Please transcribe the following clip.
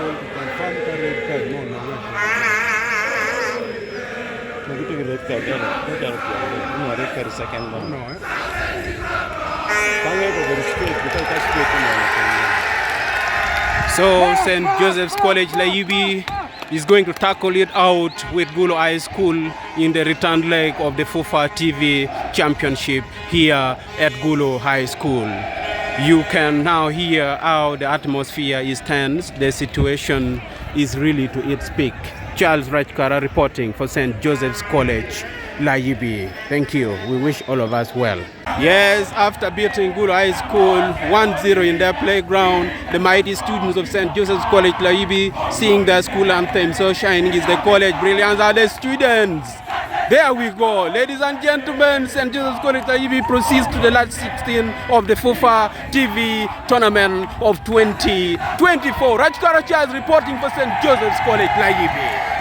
call to confirm the red card. No. Red card second one. No, So St. Joseph's College Layibi is going to tackle it out with Gulu High School in the return leg of the FUFA TV Championship here at Gulu High School. You can now hear how the atmosphere is tense. The situation is really to its peak. Charles Rajkara reporting for St. Joseph's College Layibi. Thank you. We wish all of us well. Yes, after beating Gulu High School 1-0 in their playground, the mighty students of St. Joseph's College Layibi sing their school anthem. So shining is the college, brilliance are the students. There we go. Ladies and gentlemen, St. Joseph's College Layibi proceeds to the last 16 of the FUFA TV tournament of 2024. Rajkara Charles reporting for St. Joseph's College Layibi.